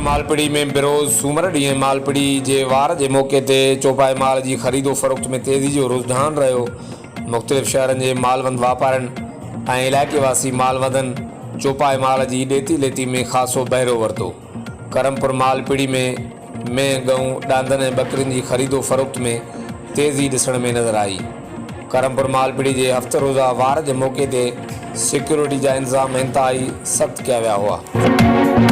मालपीड़ी में बरोज सूमर ॾींहं मालपीड़ी जे वार जे मौक़े ते चोपाई माल जी ख़रीदो फरोख्त में तेज़ी जो रुझान रहियो। मुख़्तलिफ़ शहरनि जे मालवंद वापारियुनि ऐं इलाइक़े वासी मालवंदनि चोपाई माल जी ॾेती लेती में ख़ासो बहिरो वरितो। करमपुर मालपीड़ी में गऊं ॾांदनि ऐं ॿकरियुनि जी ख़रीदो फरोख्त में तेज़ी ॾिसण में नज़र आई। करमपुर मालपीड़ी जे हफ़्ते रोज़ा वार जे मौक़े ते सिक्योरिटी जा इंतज़ाम इंतहाई सख़्त कया विया हुआ।